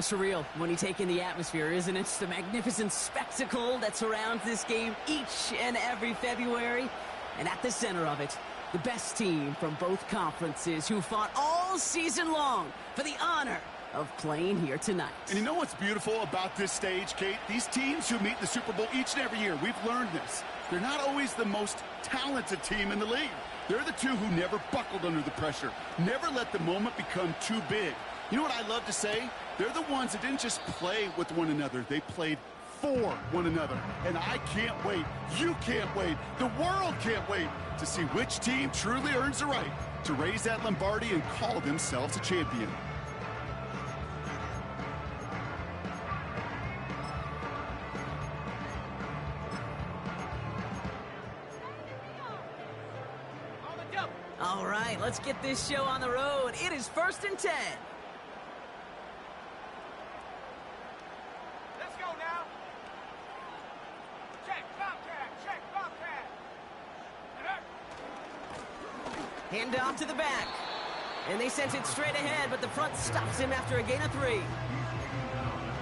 Surreal when you take in the atmosphere, isn't it? It's the magnificent spectacle that surrounds this game each and every February. And at the center of it, the best team from both conferences who fought all season long for the honor of playing here tonight. And you know what's beautiful about this stage, Kate? These teams who meet the Super Bowl each and every year, we've learned this. They're not always the most talented team in the league. They're the two who never buckled under the pressure, never let the moment become too big. You know what I love to say? They're the ones that didn't just play with one another. They played for one another. And I can't wait. You can't wait. The world can't wait to see which team truly earns the right to raise that Lombardi and call themselves a champion. All right, let's get this show on the road. It is 1st and 10. Let's go now. Check, Bobcat, check, Bobcat. Hand off to the back. And they sent it straight ahead, but the front stops him after a gain of 3.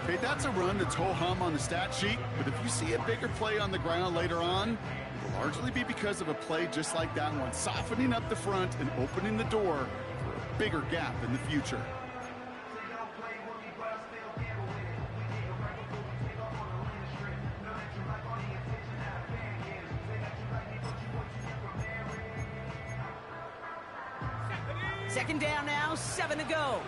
Hey, that's a run that's ho-hum on the stat sheet, but if you see a bigger play on the ground later on, it will largely be because of a play just like that one, softening up the front and opening the door for a bigger gap in the future. Second down now, 7 to go.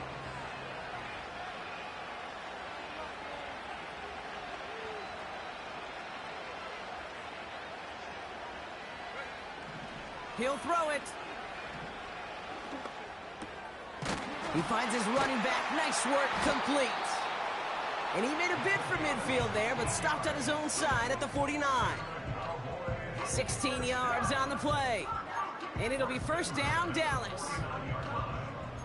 He'll throw it. He finds his running back. Nice work, complete. And he made a bid for midfield there, but stopped on his own side at the 49. 16 yards on the play. And it'll be first down, Dallas.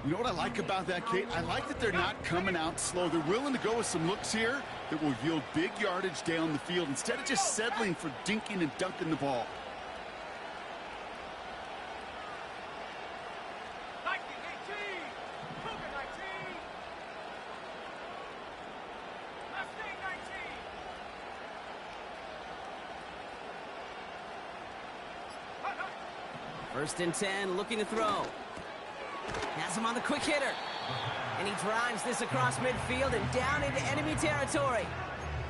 You know what I like about that, Kate? I like that they're not coming out slow. They're willing to go with some looks here that will yield big yardage down the field instead of just settling for dinking and dunking the ball. First and 10, looking to throw. Has him on the quick hitter. And he drives this across midfield and down into enemy territory.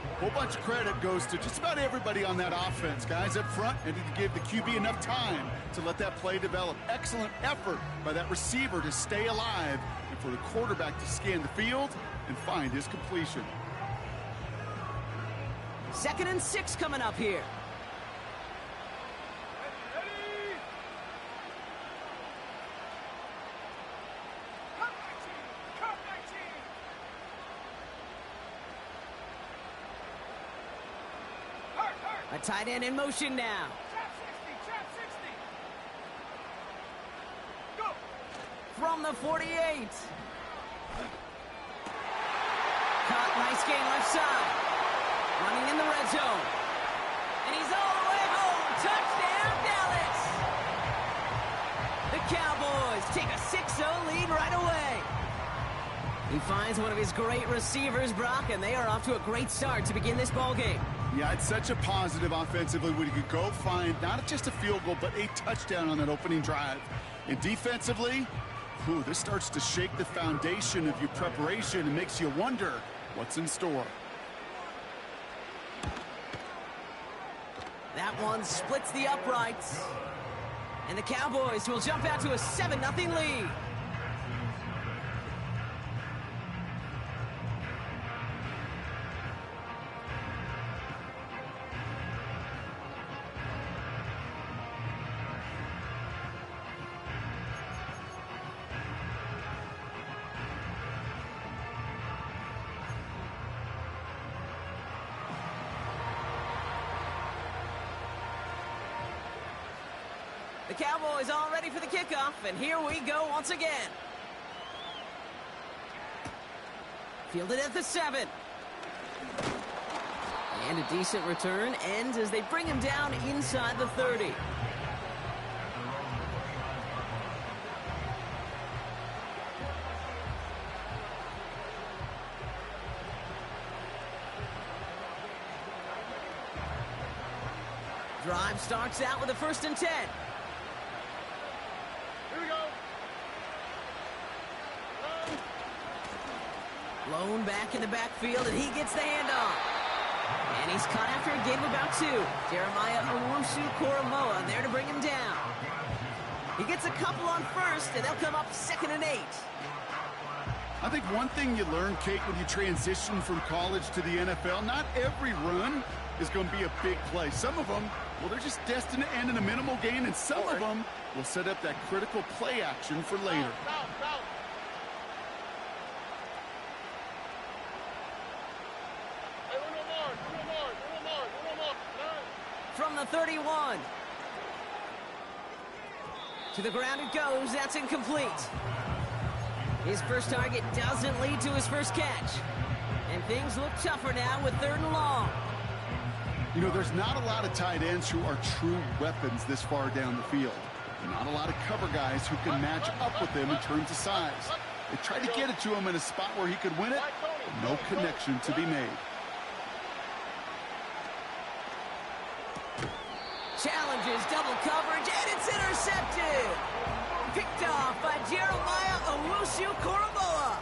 A whole bunch of credit goes to just about everybody on that offense. Guys up front needed to give the QB enough time to let that play develop. Excellent effort by that receiver to stay alive and for the quarterback to scan the field and find his completion. 2nd and 6 coming up here. A tight end in motion now. Trap 60. Go. From the 48. Caught, nice gain left side. Running in the red zone. And he's all the way home. Touchdown, Dallas. The Cowboys take a 6-0 lead right away. He finds one of his great receivers, Brock, and they are off to a great start to begin this ball game. Yeah, it's such a positive offensively when you could go find not just a field goal, but a touchdown on that opening drive. And defensively, this starts to shake the foundation of your preparation and makes you wonder what's in store. That one splits the uprights. And the Cowboys will jump out to a 7-0 lead. The Cowboys all ready for the kickoff, and here we go once again. Fielded at the 7. And a decent return ends as they bring him down inside the 30. Drive starts out with a 1st and 10. Here we go. Blown back in the backfield, and he gets the handoff. And he's caught after a gain of about 2. Jeremiah Owusu-Koramoah there to bring him down. He gets a couple on 1st, and they'll come up 2nd and 8. I think one thing you learn, Kate, when you transition from college to the NFL, not every run is going to be a big play. Some of them, well, they're just destined to end in a minimal gain, and some of them will set up that critical play action for later. From the 31. To the ground it goes. That's incomplete. His first target doesn't lead to his first catch. And things look tougher now with 3rd and long. You know, there's not a lot of tight ends who are true weapons this far down the field. Not a lot of cover guys who can match up with him in terms of size. They tried to get it to him in a spot where he could win it. No connection to be made. Challenges double coverage, and it's intercepted. Picked off by Jeremiah Owusu-Koramoah.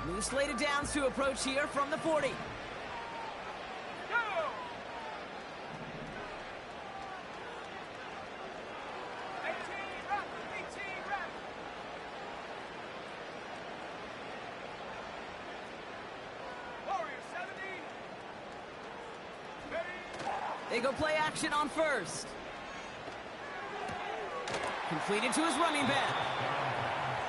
New slated downs to approach here from the 40. They go play action on 1st. Completed to his running back.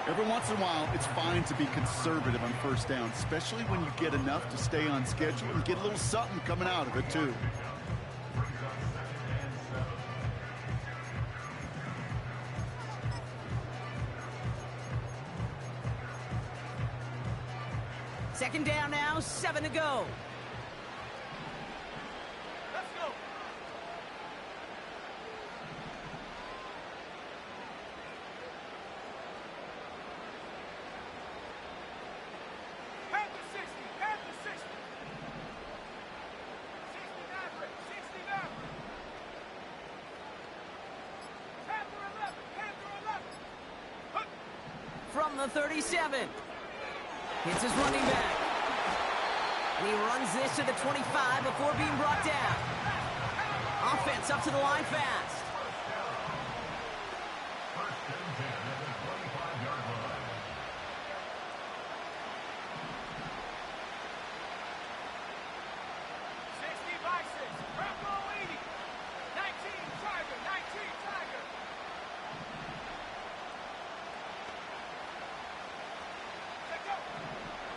Every once in a while, it's fine to be conservative on 1st down, especially when you get enough to stay on schedule and get a little something coming out of it, too. Second down now, 7 to go. Let's go. Panther 60, Panther 60. 69, 69. Panther 11, Panther 11. From the 37. Hits his running back. And he runs this to the 25 before being brought down. Offense up to the line fast.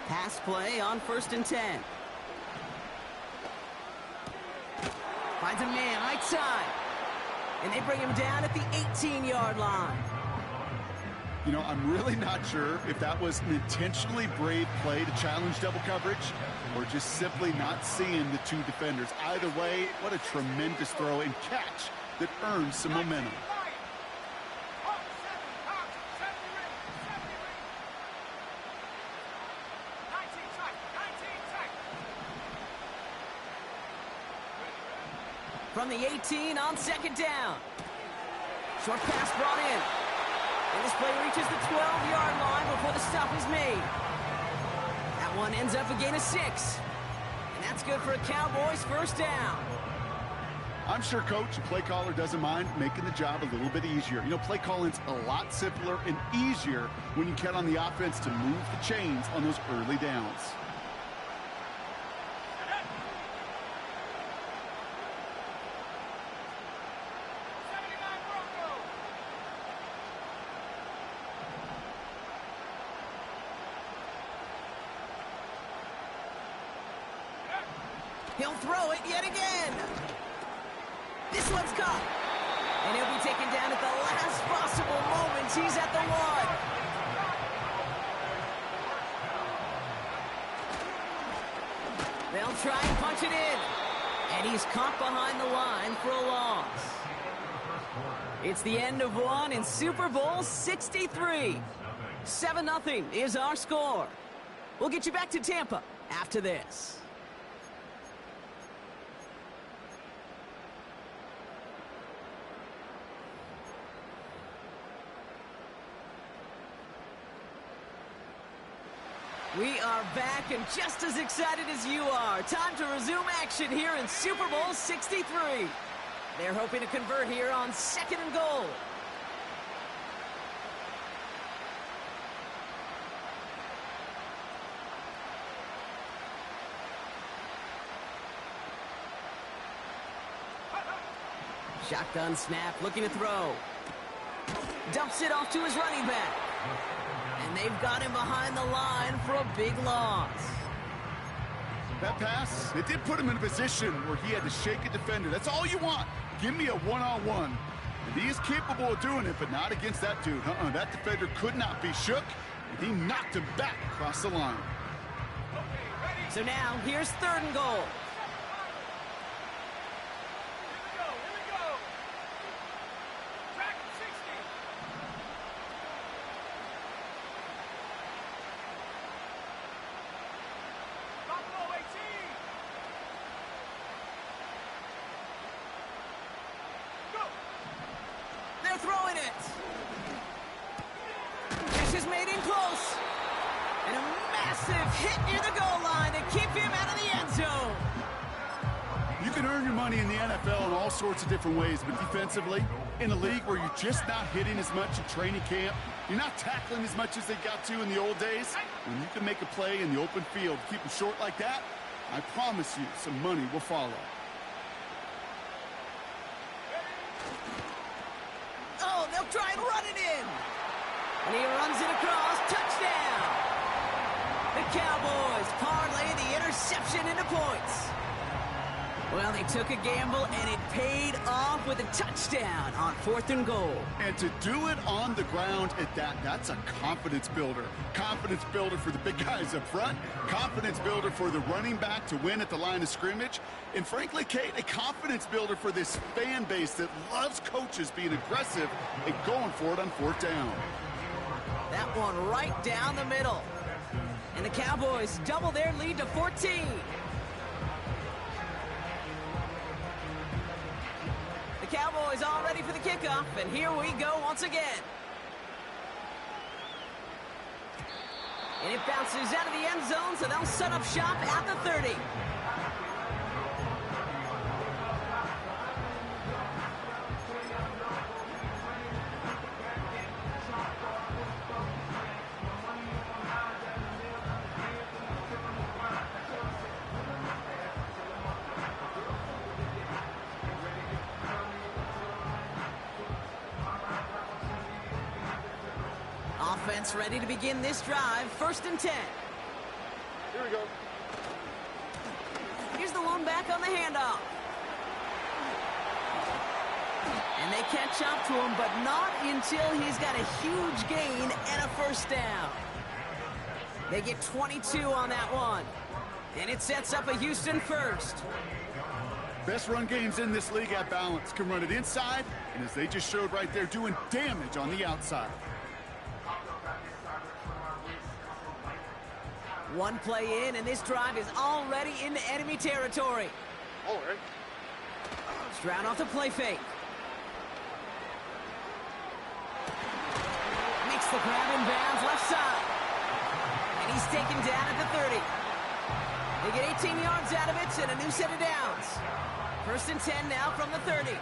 Pass play on 1st and 10. Finds a man right side. And they bring him down at the 18-yard line. You know, I'm really not sure if that was an intentionally brave play to challenge double coverage or just simply not seeing the 2 defenders. Either way, what a tremendous throw and catch that earns some momentum. From the 18 on 2nd down. Short pass brought in. And this play reaches the 12-yard line before the stop is made. That one ends up a gain of 6. And that's good for a Cowboys 1st down. I'm sure Coach, the play caller, doesn't mind making the job a little bit easier. You know, play calling's a lot simpler and easier when you count on the offense to move the chains on those early downs. He'll throw it yet again. This one's caught. And he'll be taken down at the last possible moment. He's at the 1. They'll They'll try and punch it in. And he's caught behind the line for a loss. It's the end of one in Super Bowl 63. 7-0 is our score. We'll get you back to Tampa after this. We are back and just as excited as you are. Time to resume action here in Super Bowl 63. They're hoping to convert here on 2nd and goal. Shotgun snap, looking to throw. Dumps it off to his running back. And they've got him behind the line for a big loss. That pass, it did put him in a position where he had to shake a defender. That's all you want. Give me a one-on-one. And he is capable of doing it, but not against that dude. That defender could not be shook, and he knocked him back across the line. So now, here's 3rd and goal. Here we go. Track 60. Buffalo 18. Go. They're throwing it. This is made in close. And a massive hit near the goal line to keep him out of the end zone. You can earn your money in the NFL in all sorts of different ways, but defensively, in a league where you're just not hitting as much in training camp, you're not tackling as much as they got to in the old days, when you can make a play in the open field, keep them short like that, I promise you some money will follow. Oh, they'll try and run it in. And he runs it across. Touchdown. The Cowboys parlay the interception into points. Well, they took a gamble, and it paid off with a touchdown on 4th and goal. And to do it on the ground at that, that's a confidence builder. Confidence builder for the big guys up front. Confidence builder for the running back to win at the line of scrimmage. And frankly, Kate, a confidence builder for this fan base that loves coaches being aggressive and going for it on 4th down. That one right down the middle. And the Cowboys double their lead to 14. The Cowboys all ready for the kickoff, and here we go once again. And it bounces out of the end zone, so they'll set up shop at the 30. Offense ready to begin this drive. 1st and 10. Here we go. Here's the one back on the handoff. And they catch up to him, but not until he's got a huge gain and a 1st down. They get 22 on that one. And it sets up a Houston 1st. Best run games in this league at balance. Can run it inside, and as they just showed right there, doing damage on the outside. One play in, and this drive is already into enemy territory. All right. Stroud off the play fake. Makes the grab in bounds left side. And he's taken down at the 30. They get 18 yards out of it and a new set of downs. 1st and 10 now from the 30.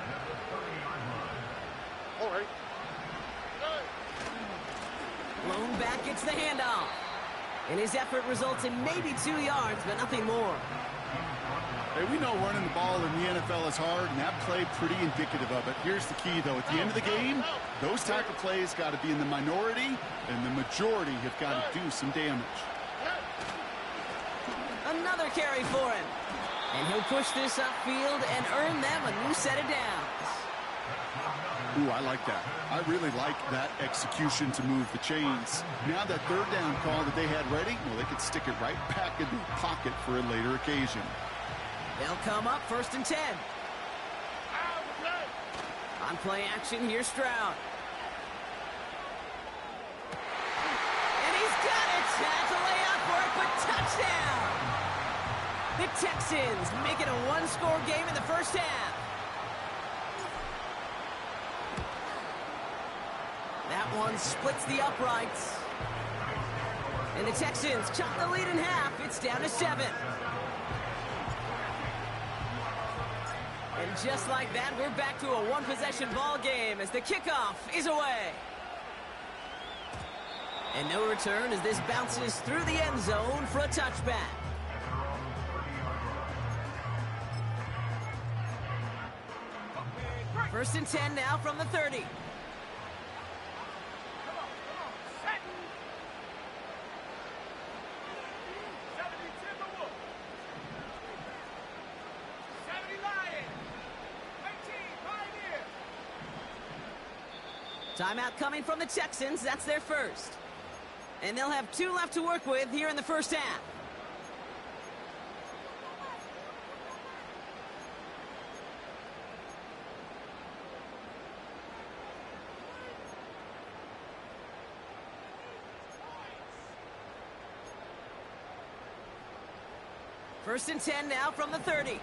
All right. Lone back gets the handoff. And his effort results in maybe 2 yards, but nothing more. Hey, we know running the ball in the NFL is hard, and that play pretty indicative of it. Here's the key, though. At the end of the game, those type of plays got to be in the minority, and the majority have got to do some damage. Another carry for him. And he'll push this upfield and earn them a new set of downs. Ooh, I like that. I really like that execution to move the chains. Now that third down call that they had ready, well, they could stick it right back in the pocket for a later occasion. They'll come up 1st and 10. On play action, here's Stroud. And he's got it. That's a layup for it, but touchdown. The Texans make it a one-score game in the first half. That one splits the uprights. And the Texans chop the lead in half. It's down to 7. And just like that, we're back to a one-possession ball game as the kickoff is away. And no return as this bounces through the end zone for a touchback. First and 10 now from the 30. Timeout coming from the Texans. That's their first. And they'll have 2 left to work with here in the first half. First and 10 now from the 30.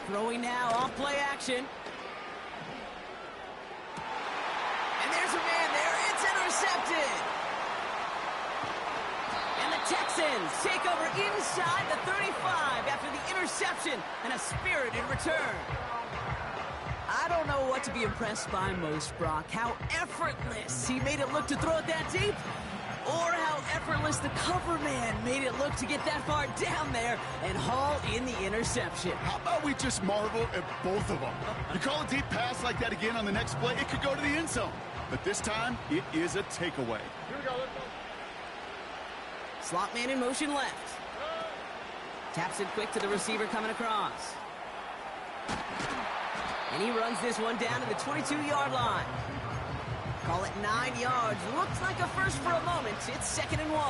Throwing now, off play action. And there's a man there. It's intercepted. And the Texans take over inside the 35 after the interception and a spirited return. I don't know what to be impressed by most, Brock. How effortless he made it look to throw it that deep, or how effortless the cover man made it look to get that far down there and haul in the interception. How about we just marvel at both of them? You call a deep pass like that again on the next play, it could go to the end zone. But this time, it is a takeaway. Here we go, let's go. Slot man in motion left. Taps it quick to the receiver coming across. And he runs this one down to the 22-yard line. Call it 9 yards. Looks like a first for a moment. It's 2nd and 1.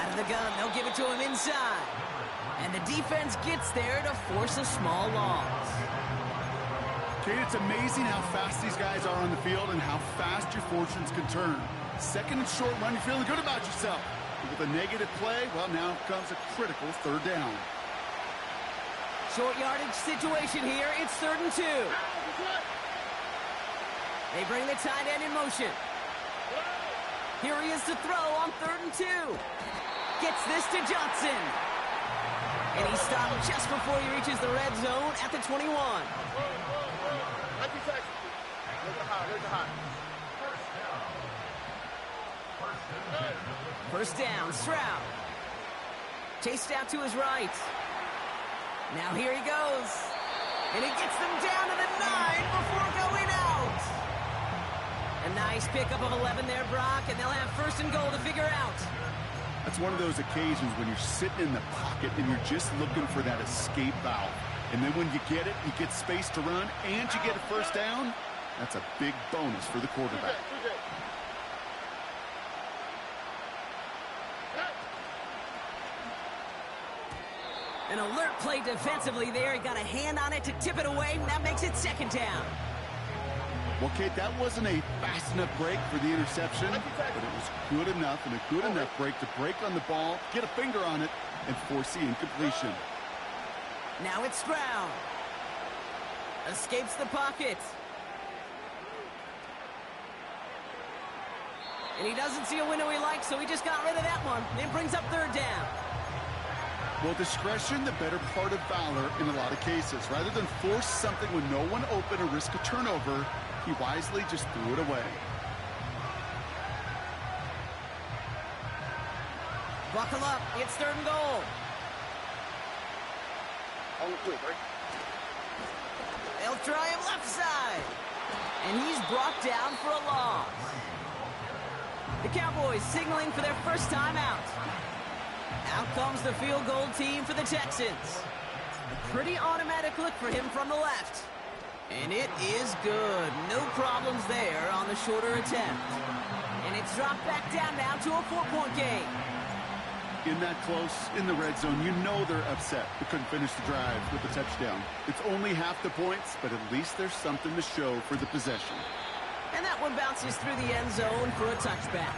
Out of the gun, they'll give it to him inside. And the defense gets there to force a small loss. Kate, it's amazing how fast these guys are on the field and how fast your fortunes can turn. 2nd and short run, you're feeling good about yourself. But with a negative play, well, now comes a critical 3rd down. Short yardage situation here. It's 3rd and 2. They bring the tight end in motion. Here he is to throw on 3rd and 2. Gets this to Johnson. And he stopped just before he reaches the red zone at the 21. First down, Stroud. Chased out to his right. Now here he goes. And he gets them down to the 9 before going out. A nice pickup of 11 there, Brock, and they'll have 1st and goal to figure out. That's one of those occasions when you're sitting in the pocket and you're just looking for that escape valve. And then when you get it, you get space to run, and you get a 1st down. That's a big bonus for the quarterback. An alert play defensively there. He got a hand on it to tip it away, and that makes it 2nd down. Well, Kate, that wasn't a fast enough break for the interception, but it was good enough and a good enough break to break on the ball, get a finger on it, and force the incompletion. Now it's Stroud. Escapes the pocket. And he doesn't see a window he likes, so he just got rid of that one. It brings up 3rd down. Well, discretion, the better part of valor in a lot of cases. Rather than force something when no one open or risk a turnover, he wisely just threw it away. Buckle up. It's 3rd and goal. They'll try him left side. And he's brought down for a loss. The Cowboys signaling for their first time out. Out comes the field goal team for the Texans. A pretty automatic look for him from the left. And it is good. No problems there on the shorter attempt. And it's dropped back down now to a 4-point game. In that close, in the red zone, you know they're upset. They couldn't finish the drive with the touchdown. It's only half the points, but at least there's something to show for the possession. And that one bounces through the end zone for a touchback.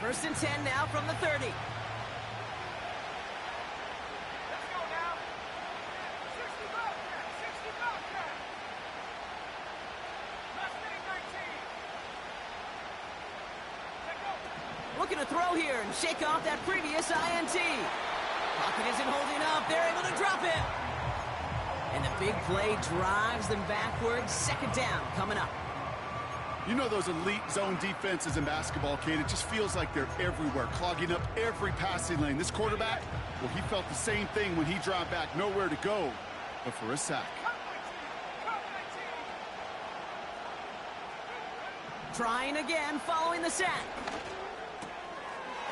First and 10 now from the 30. Let's go now. 60 Bobcat. 60 Bobcat. Last name 19. Let go. Looking to throw here and shake off that previous INT. Pocket isn't holding up. They're able to drop it. And the big play drives them backwards. 2nd down coming up. You know those elite zone defenses in basketball, Kate, it just feels like they're everywhere, clogging up every passing lane. This quarterback, well, he felt the same thing when he dropped back, nowhere to go but for a sack. Cut 19. Trying again following the sack.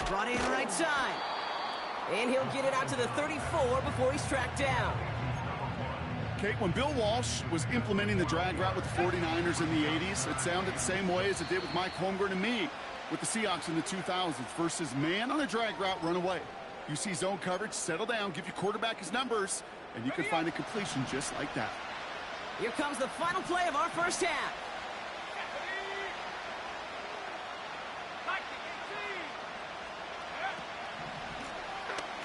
Brought in right side. And he'll get it out to the 34 before he's tracked down. Kate, when Bill Walsh was implementing the drag route with the 49ers in the 80s, it sounded the same way as it did with Mike Holmgren and me with the Seahawks in the 2000s versus man on a drag route, run away. You see zone coverage, settle down, give your quarterback his numbers, and you can find a completion just like that. Here comes the final play of our first half.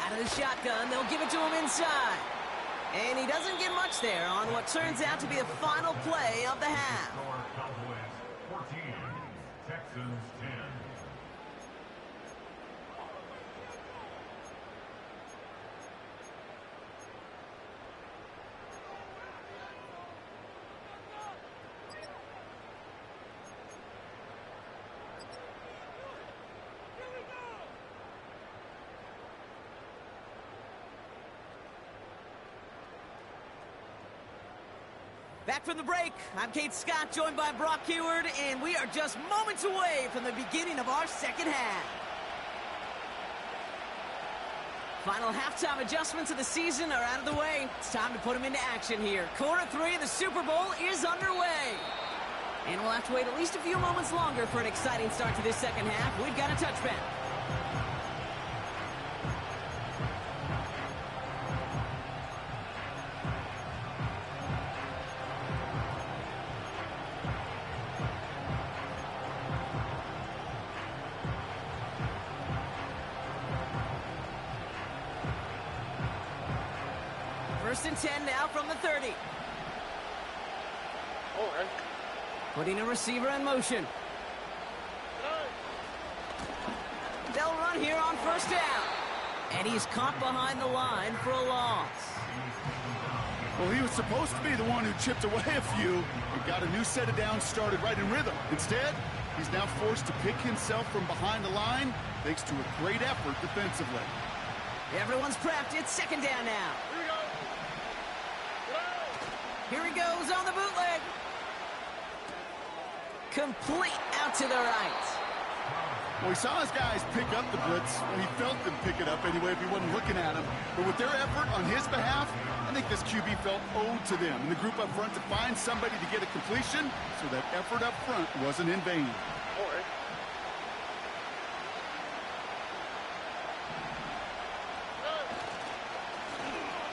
Out of the shotgun, they'll give it to him inside. And he doesn't get much there on what turns out to be the final play of the half. Cowboys 14, Texans 10. Back from the break, I'm Kate Scott, joined by Brock Hayward, and we are just moments away from the beginning of our second half. Final halftime adjustments of the season are out of the way. It's time to put them into action here. Quarter 3 of the Super Bowl is underway. And we'll have to wait at least a few moments longer for an exciting start to this second half. We've got a touchback. First and 10 now from the 30. Putting a receiver in motion. They'll run here on first down. And he's caught behind the line for a loss. Well, he was supposed to be the one who chipped away a few and got a new set of downs started right in rhythm. Instead, he's now forced to pick himself from behind the line thanks to a great effort defensively. Everyone's prepped. It's second down now. Here he goes on the bootleg. Complete out to the right. Well, he saw his guys pick up the blitz. Well, he felt them pick it up anyway if he wasn't looking at him. But with their effort on his behalf, I think this QB felt owed to them and the group up front to find somebody to get a completion, so that effort up front wasn't in vain.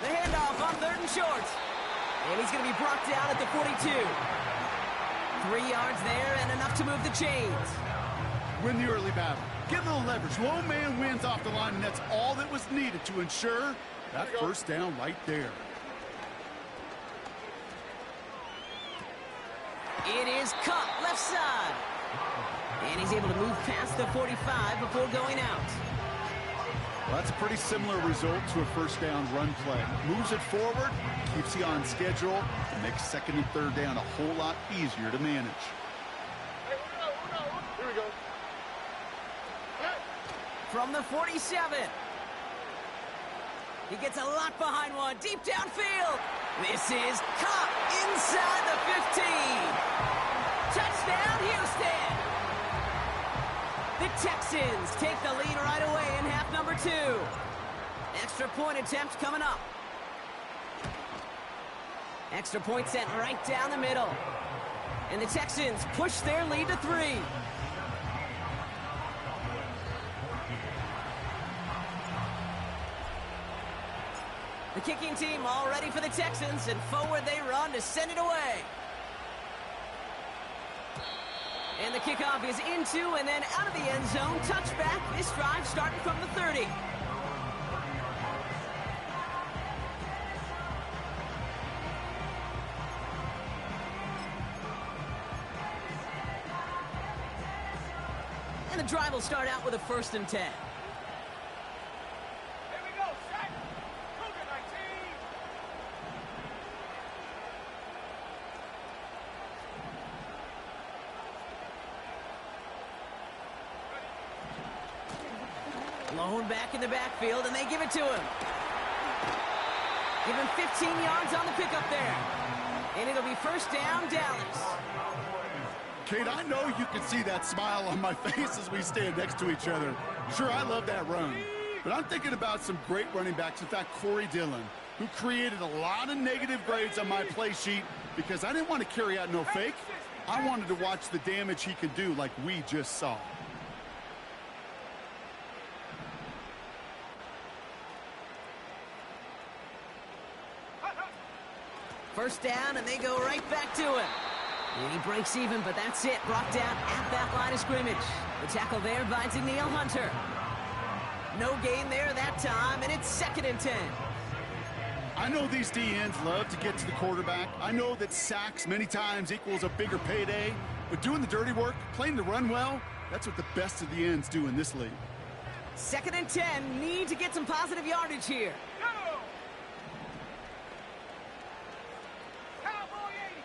The handoff on 3rd and short. And he's going to be brought down at the 42. 3 yards there and enough to move the chains. win the early battle. Get a little leverage. Low man wins off the line, and that's all that was needed to ensure that first down right there. It is Cup, left side. And he's able to move past the 45 before going out. Well, that's a pretty similar result to a first down run play. Moves it forward, keeps you on schedule, and makes second and third down a whole lot easier to manage. Here we go. From the 47. He gets a lot behind one, deep downfield. This is Cup inside the 15. Touchdown, Houston. The Texans take the lead right away in half number 2. Extra point attempt coming up. Extra point set right down the middle. And the Texans push their lead to 3. The kicking team all ready for the Texans, and forward they run to send it away. And the kickoff is into and then out of the end zone. Touchback, this drive starting from the 30. And the drive will start out with a 1st and 10. Here we go, set. Cougar 19. Lone back in the backfield, and they give it to him. Give him 15 yards on the pickup there. And it'll be first down, Dallas. Kate, I know you can see that smile on my face as we stand next to each other. Sure, I love that run. But I'm thinking about some great running backs. In fact, Corey Dillon, who created a lot of negative grades on my play sheet because I didn't want to carry out no fake. I wanted to watch the damage he could do like we just saw. First down, and they go right back to him. And he breaks even, but that's it. Brought down at that line of scrimmage. The tackle there by Daniil Hunter. No gain there that time, and it's 2nd and 10. I know these DNs love to get to the quarterback. I know that sacks many times equals a bigger payday. But doing the dirty work, playing the run well, that's what the best of the ends do in this league. 2nd and 10. Need to get some positive yardage here. Go! Cowboy 80.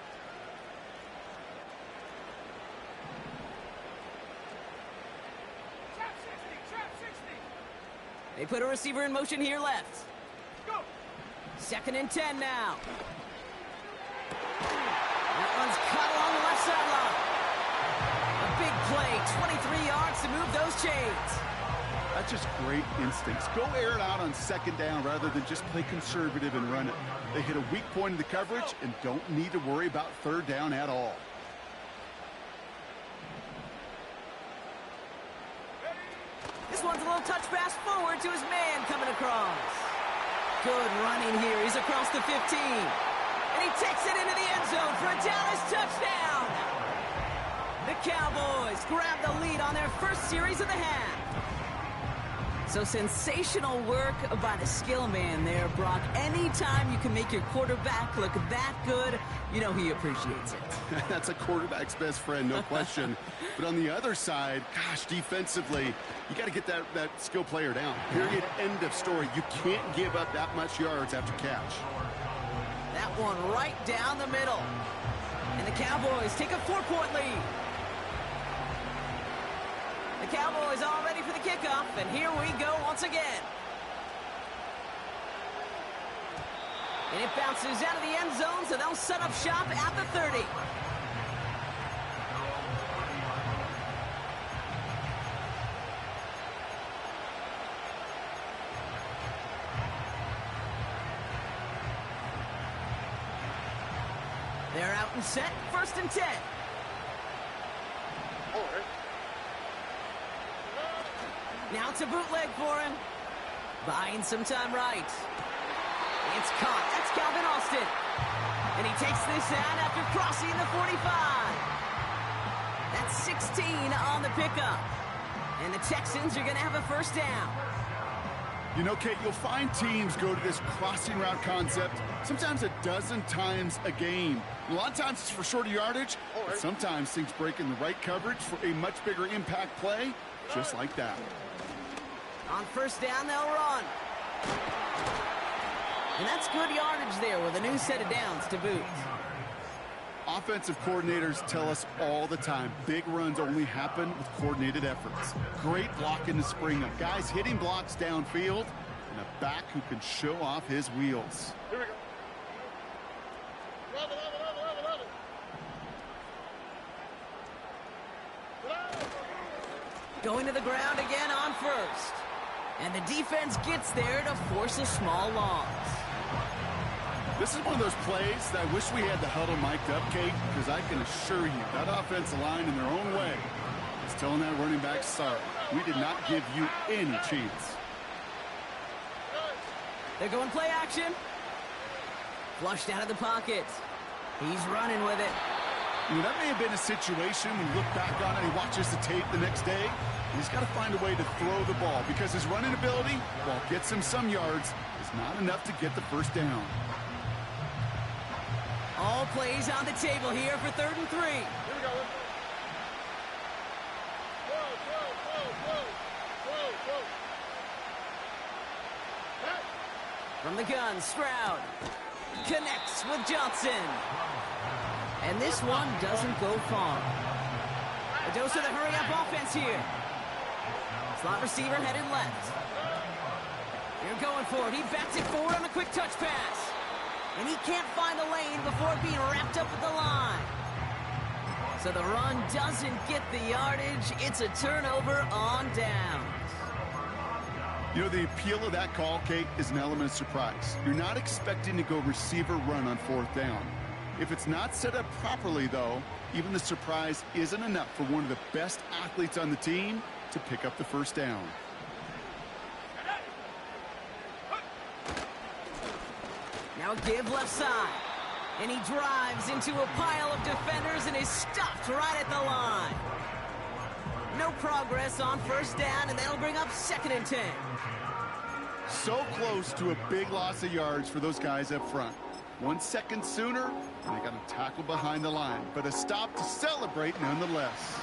Trap 60, trap 60. They put a receiver in motion here left. Go! 2nd and 10 now. That one's cut along the left sideline. A big play, 23 yards to move those chains. That's just great instincts. Go air it out on 2nd down rather than just play conservative and run it. They hit a weak point in the coverage and don't need to worry about 3rd down at all. This one's a little touch pass forward to his man coming across. Good running here. He's across the 15. And he takes it into the end zone for a Dallas touchdown. The Cowboys grab the lead on their first series of the half. So sensational work by the skill man there, Brock. Anytime you can make your quarterback look that good, you know he appreciates it. That's a quarterback's best friend, no question. But on the other side, gosh, defensively, you got to get that skill player down. Period, end of story. You can't give up that much yards after catch. That one right down the middle. And the Cowboys take a 4-point lead. The Cowboys all ready for the kickoff, and here we go once again. And it bounces out of the end zone, so they'll set up shop at the 30. They're out and set, 1st and 10. Now it's a bootleg for him. Buying some time right. It's caught. That's Calvin Austin. And he takes this out after crossing the 45. That's 16 on the pickup. And the Texans are going to have a first down. You know, Kate, you'll find teams go to this crossing route concept sometimes a dozen times a game. A lot of times it's for shorter yardage, but sometimes things break in the right coverage for a much bigger impact play, just like that. On first down, they'll run. And that's good yardage there with a new set of downs to boot. Offensive coordinators tell us all the time, big runs only happen with coordinated efforts. Great blocking to spring them. Guys hitting blocks downfield, and a back who can show off his wheels. Here we go. Love it, love it, love it, love it, love it. Going to the ground again on first. And the defense gets there to force a small loss. This is one of those plays that I wish we had the huddle mic'd up, Kate, because I can assure you that offensive line in their own way is telling that running back, sorry, we did not give you any chance. They're going play action. Flushed out of the pocket. He's running with it. You know, that may have been a situation when you look back on it and he watches the tape the next day. He's got to find a way to throw the ball because his running ability, while it gets him some yards, is not enough to get the first down. All plays on the table here for 3rd and 3. Here we go. Whoa. From the gun, Stroud connects with Johnson. And this one doesn't go far. A dose of the hurry-up offense here. Slot receiver headed left. They're going for it. He backs it forward on a quick touch pass. And he can't find the lane before being wrapped up at the line. So the run doesn't get the yardage. It's a turnover on downs. You know, the appeal of that call, Kate, is an element of surprise. You're not expecting to go receiver run on 4th down. If it's not set up properly, though, even the surprise isn't enough for one of the best athletes on the team to pick up the first down. Now a give left side. And he drives into a pile of defenders and is stopped right at the line. No progress on first down, and that'll bring up 2nd and 10. So close to a big loss of yards for those guys up front. 1 second sooner, and they got a tackle behind the line, but a stop to celebrate nonetheless.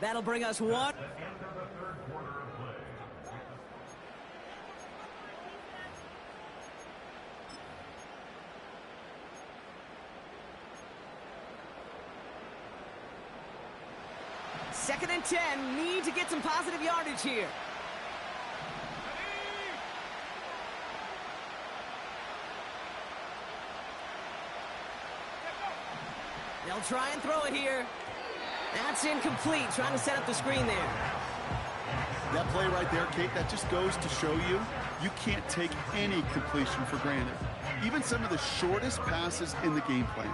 That'll bring us one. Second and 10. Need to get some positive yardage here. They'll try and throw it here. That's incomplete. Trying to set up the screen there. That play right there, Kate, that just goes to show you, you can't take any completion for granted. Even some of the shortest passes in the game plan.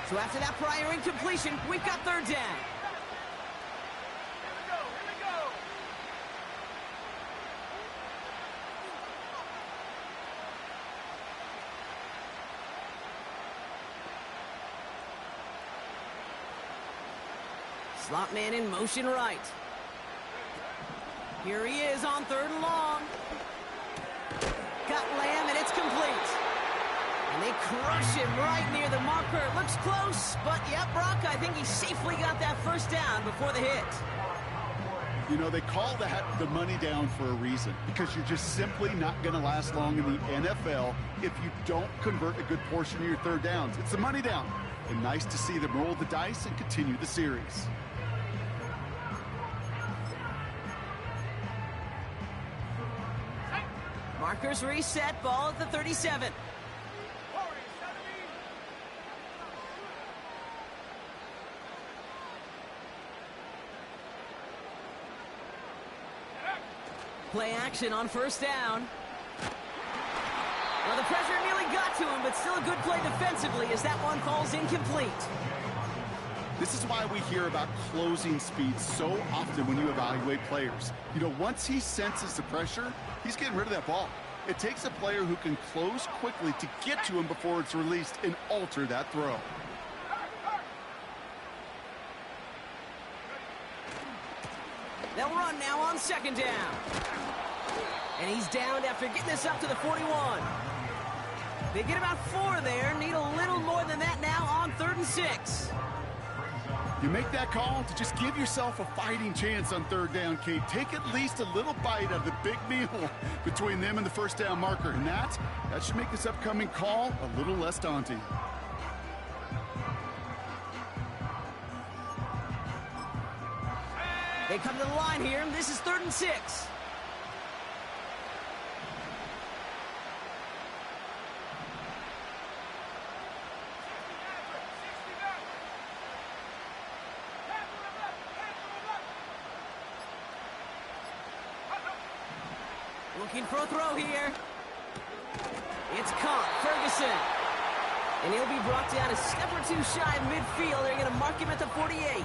So after that prior incompletion, we've got 3rd down. Here we go. Slot man in motion right. Here he is on 3rd and long. Got Lamb, and it's complete. And they crush him right near the marker. It looks close, but yep, Brock, I think he safely got that first down before the hit. You know, they call that the money down for a reason, because you're just simply not going to last long in the NFL if you don't convert a good portion of your 3rd downs. It's the money down. And nice to see them roll the dice and continue the series. Markers reset, ball at the 37. Play action on first down. Well, the pressure nearly got to him, but still a good play defensively as that one falls incomplete. This is why we hear about closing speed so often when you evaluate players. You know, once he senses the pressure, he's getting rid of that ball. It takes a player who can close quickly to get to him before it's released and alter that throw. They'll run now on second down. And he's downed after getting this up to the 41. They get about 4 there. Need a little more than that now on 3rd and 6. You make that call to just give yourself a fighting chance on 3rd down, Kate. Take at least a little bite of the big meal between them and the first down marker. And that should make this upcoming call a little less daunting. They come to the line here, and this is 3rd and 6. Looking for a throw here. It's caught. Ferguson. And he'll be brought down a step or 2 shy of midfield. They're going to mark him at the 48.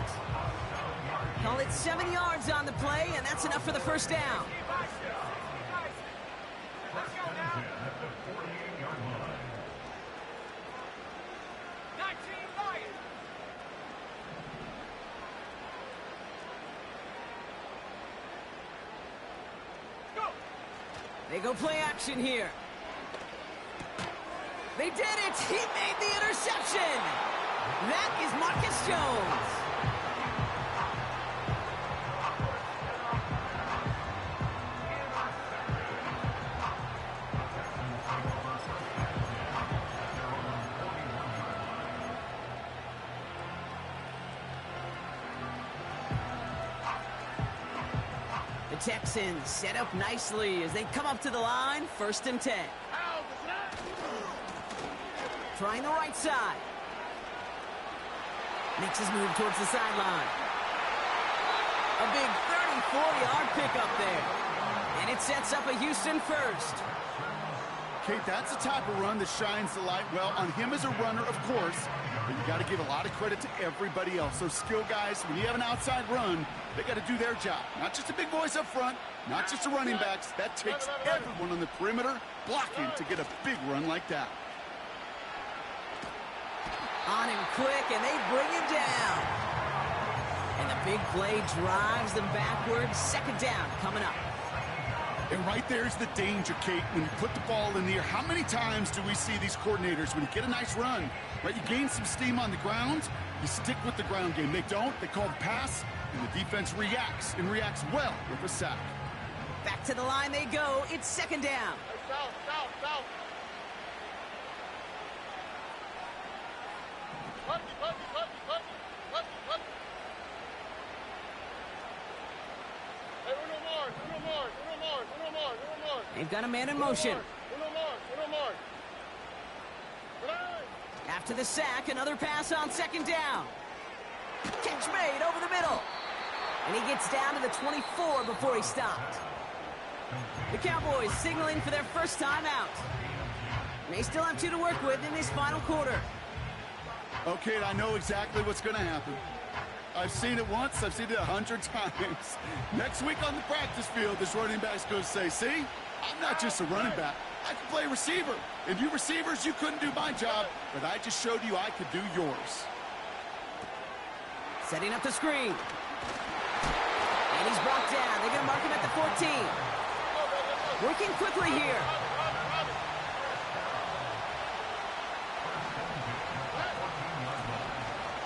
Call it 7 yards on the play, and that's enough for the first down. They go play action here. They did it! He made the interception! That is Marcus Jones. Texans set up nicely as they come up to the line. 1st and 10. Trying the right side. Makes his move towards the sideline. A big 34-yard pickup there. And it sets up a Houston first. Kate, that's the type of run that shines the light well on him as a runner, of course. But you got to give a lot of credit to everybody else. Those skill guys, when you have an outside run, they got to do their job. Not just a big voice up front, not just the running backs. That takes everyone on the perimeter blocking to get a big run like that. On him quick, and they bring him down. And the big play drives them backwards. 2nd down coming up. And right there's the danger, Kate, when you put the ball in the air. How many times do we see these coordinators, when you get a nice run, right, you gain some steam on the ground, you stick with the ground game. They don't. They call the pass, and the defense reacts, and reacts well with a sack. Back to the line they go. It's 2nd down. South. Hey, Uno more. They've got a man in motion. Uno more. After the sack, another pass on 2nd down. Catch made over the middle. And he gets down to the 24 before he stopped. The Cowboys signaling for their first time out. And they still have 2 to work with in this final quarter. Okay, I know exactly what's going to happen. I've seen it once. I've seen it 100 times. Next week on the practice field, this running back's going to say, see, I'm not just a running back. I can play receiver. And you receivers, you couldn't do my job, but I just showed you I could do yours. Setting up the screen. And he's brought down. They're going to mark him at the 14. Working quickly here.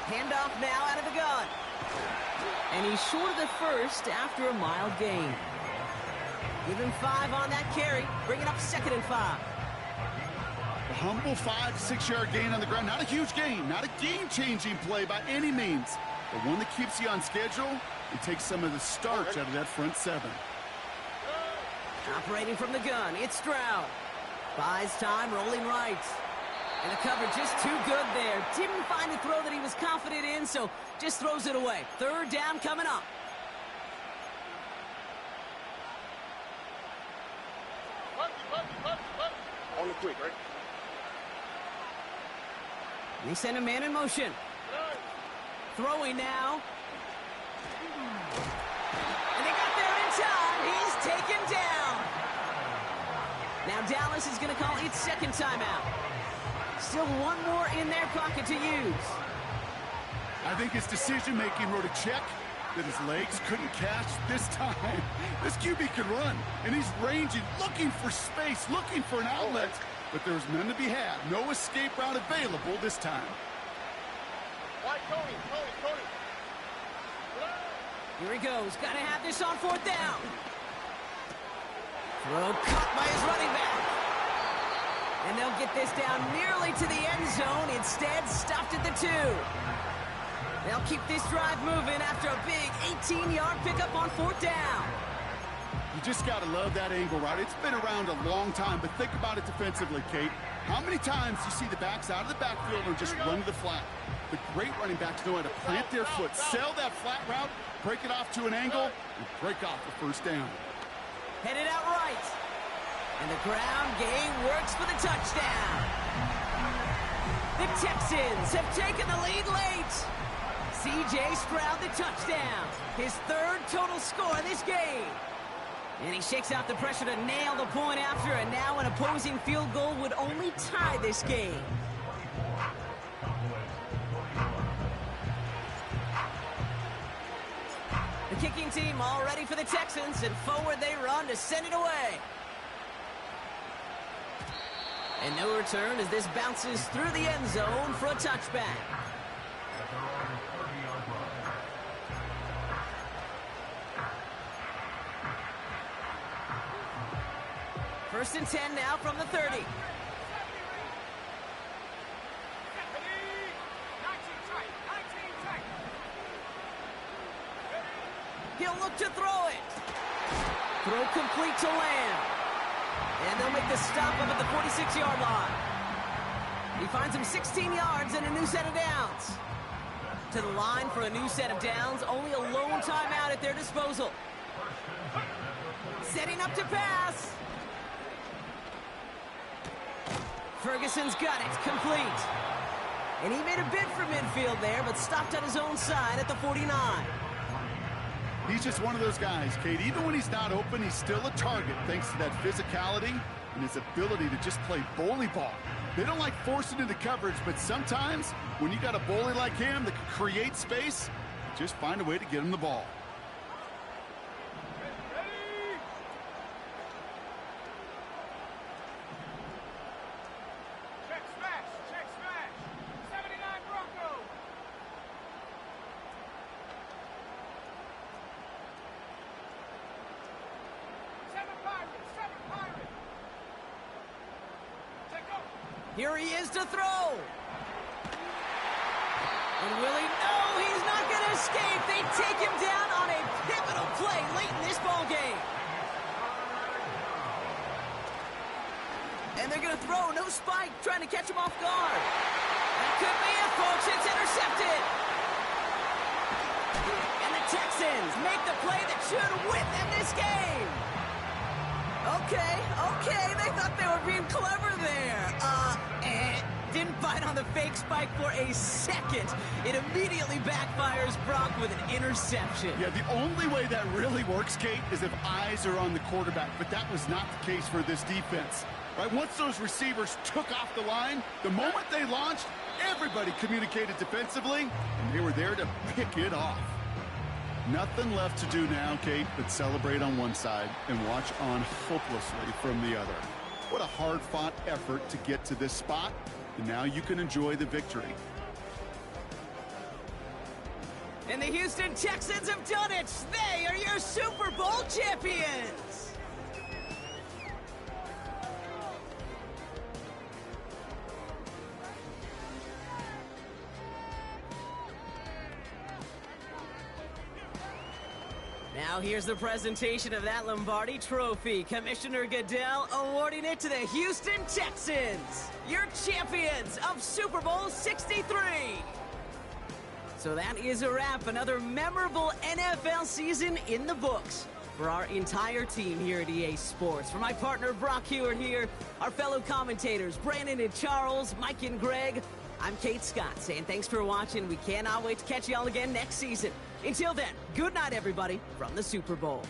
Handoff now out of the gun. And he's short of the first after a mild gain. Give him 5 on that carry, bringing up 2nd and 5. A humble 5 to 6 yard gain on the ground. Not a huge gain, not a game-changing play by any means, but one that keeps you on schedule and takes some of the starch out of that front 7. Operating from the gun, it's Stroud. Buys time, rolling right. And the cover just too good there. Didn't find the throw that he was confident in, so just throws it away. 3rd down coming up. Only quick, right? And they send a man in motion. Throwing now. And they got there in time. He's taken down. Now Dallas is going to call its second timeout. Still one more in their pocket to use. I think his decision-making wrote a check that his legs couldn't catch this time. This QB can run, and he's ranging, looking for space, looking for an outlet. But there's none to be had. No escape route available this time. White, Tony. Here he goes. Got to have this on fourth down. Throw caught by his running back. And they'll get this down nearly to the end zone. Instead, stopped at the 2. They'll keep this drive moving after a big 18-yard pickup on fourth down. You just got to love that angle, right? It's been around a long time, but think about it defensively, Kate. How many times do you see the backs out of the backfield and just run to the flat? The great running backs know how to plant their foot, sell that flat route, break it off to an angle, and break off the first down. Headed out right. And the ground game works for the touchdown. The Texans have taken the lead late. C.J. Stroud the touchdown. His third total score this game. And he shakes out the pressure to nail the point after, and now an opposing field goal would only tie this game. The kicking team all ready for the Texans, and forward they run to send it away. And no return as this bounces through the end zone for a touchback. First and 10 now from the 30. He'll look to throw it. Throw complete to Lamb. And they'll make the stop up at the 46-yard line. He finds him 16 yards and a new set of downs. To the line for a new set of downs. Only a lone timeout at their disposal. Setting up to pass. Ferguson's got it, complete. And he made a bid for midfield there, but stopped on his own side at the 49. He's just one of those guys, Kate. Even when he's not open, he's still a target thanks to that physicality and his ability to just play bully ball. They don't like forcing into coverage, but sometimes when you got a bully like him that can create space, just find a way to get him the ball. Here he is to throw. And will he? No, he's not going to escape. They take him down on a pivotal play late in this ball game. And they're going to throw. No spike, trying to catch him off guard. That could be it, folks. It's intercepted. And the Texans make the play that should win them this game. Okay. They thought they were being clever there. Didn't bite on the fake spike for a second. It immediately backfires Brock with an interception. Yeah, the only way that really works, Kate, is if eyes are on the quarterback. But that was not the case for this defense. Right? Once those receivers took off the line, the moment they launched, everybody communicated defensively, and they were there to pick it off. Nothing left to do now, Kate, but celebrate on one side and watch on hopelessly from the other. What a hard-fought effort to get to this spot, and now you can enjoy the victory. And the Houston Texans have done it! They are your Super Bowl champions! Now here's the presentation of that Lombardi Trophy. Commissioner Goodell awarding it to the Houston Texans, your champions of Super Bowl 63. So that is a wrap. Another memorable NFL season in the books for our entire team here at EA Sports. For my partner Brock Hewitt here, our fellow commentators Brandon and Charles, Mike and Greg, I'm Kate Scott saying thanks for watching. We cannot wait to catch y'all again next season. Until then, good night, everybody, from the Super Bowl.